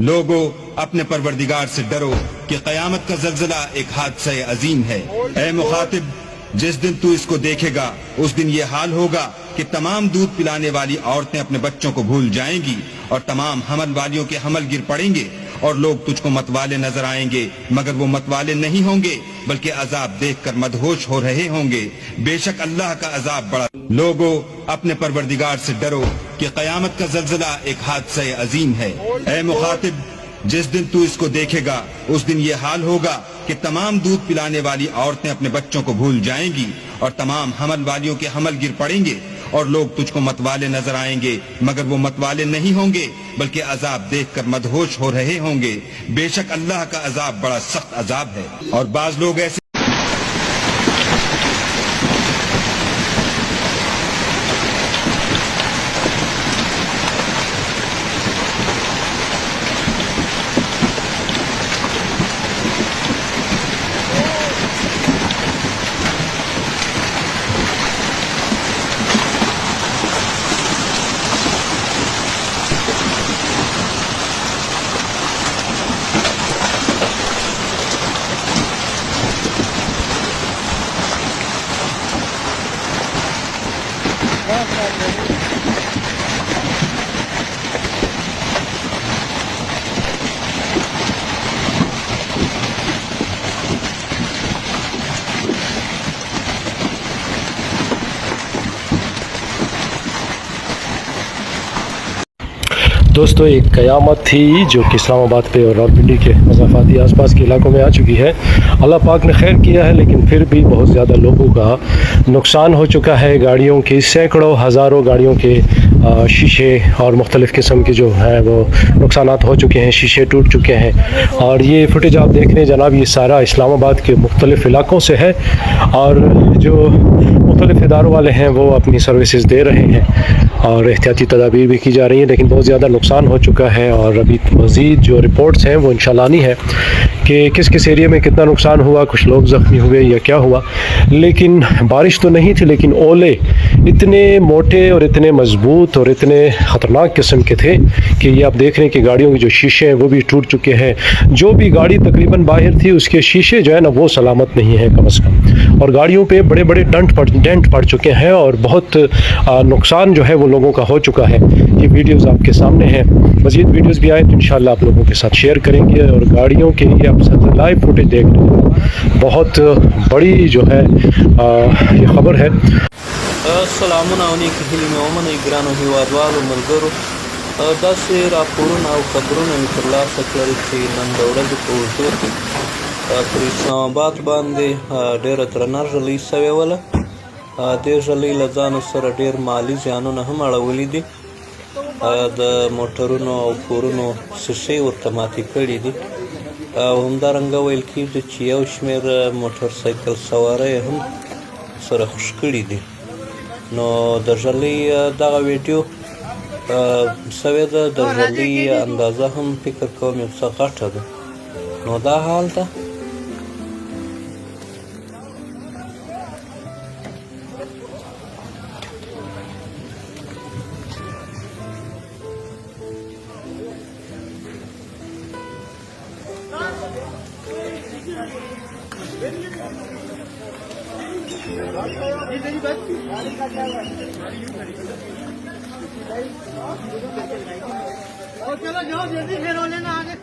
लोगों, अपने परवरदिगार से डरो कि क़यामत का ज़ल्ज़ला एक हादसा अजीम है। ऐ मुखातिब, जिस दिन तू इसको देखेगा उस दिन ये हाल होगा कि तमाम दूध पिलाने वाली औरतें अपने बच्चों को भूल जाएंगी और तमाम हमल वालियों के हमल गिर पड़ेंगे और लोग तुझको मतवाले नजर आएंगे, मगर वो मतवाले नहीं होंगे बल्कि अजाब देखकर मदहोश हो रहे होंगे। बेशक अल्लाह का अजाब बड़ा। लोगों, अपने परवरदिगार से डरो कि क़यामत का ज़ल्ज़ला एक हादसा अजीम है। ऐ मुखातिब, जिस दिन तू इसको देखेगा उस दिन ये हाल होगा कि तमाम दूध पिलाने वाली औरतें अपने बच्चों को भूल जाएंगी और तमाम हमल वालियों के हमल गिर पड़ेंगे और लोग तुझको मतवाले नजर आएंगे, मगर वो मतवाले नहीं होंगे बल्कि अजाब देखकर मदहोश हो रहे होंगे। बेशक अल्लाह का अजाब बड़ा सख्त अजाब है। और बाज लोग ऐसे दोस्तों, एक क़यामत थी जो कि इस्लामाबाद पे और रावलपिंडी के मज़ाफ़ाती आसपास के इलाकों में आ चुकी है। अल्लाह पाक ने खैर किया है, लेकिन फिर भी बहुत ज़्यादा लोगों का नुकसान हो चुका है। गाड़ियों की सैकड़ों हज़ारों गाड़ियों के शीशे और मुख्तलिफ़ किस्म के जो हैं वो नुकसानात हो चुके हैं, शीशे टूट चुके हैं। और ये फुटेज आप देख रहे हैं जनाब, ये सारा इस्लामाबाद के मुख्तलिफ़ इलाकों से है और जो मुख्तलिफ़ इदारों वाले हैं वो अपनी सर्विसेज दे रहे हैं और एहतियाती तदाबीर भी की जा रही हैं, लेकिन बहुत ज़्यादा नुकसान हो चुका है। और अभी मज़ीद जो रिपोर्ट्स हैं वो इंशाल्लाह आनी है कि किस किस एरिया में कितना नुकसान हुआ, कुछ लोग ज़ख्मी हुए या क्या हुआ। लेकिन बारिश तो नहीं थी, लेकिन ओले इतने मोटे और इतने मज़बूत और इतने ख़तरनाक किस्म के थे कि ये आप देख रहे हैं कि गाड़ियों के जो शीशे हैं वो भी टूट चुके हैं। जो भी गाड़ी तकरीबन बाहर थी उसके शीशे जो है ना वो सलामत नहीं है कम अज़ कम, और गाड़ियों पे बड़े बड़े डेंट पड़ चुके हैं और बहुत नुकसान जो है वो लोगों का हो चुका है। ये वीडियोज़ आपके सामने हैं। मज़ीद वीडियोज़ भी आए तो इंशाल्लाह आप लोगों के साथ शेयर करेंगे। और गाड़ियों के लिए आप सब लाइव फुटेज देख रहे हो, बहुत बड़ी जो है ये ख़बर है। سلامونه او نیک هیلې مې ومنئ ګرانو هېوادوالو ملګرو. داسې راپورونه او خبرونه مې ترلاسه کړل چې نن د ورځې په اوږدو کې پر اسلام آباد باندې ډېره درنه ږلۍ سوې وله. دې ږلۍ له ځانه سره ډېر مالي زیانونه هم اړولي دي. د موټرونو او کورونو ښیښې ورته ماتې کړي دي او همدارنګه ویل کېږي چې یو شمېر موټر سایکل سواره یې هم سره خوش کړي دي. نو د ږلۍ دغه ویډیو سوې ده، د ږلۍ اندازه هم فکر کوم یو څه غټه ده. نو دا حال ده. चलो जाओ जल्दी फिर हो लेना आगे।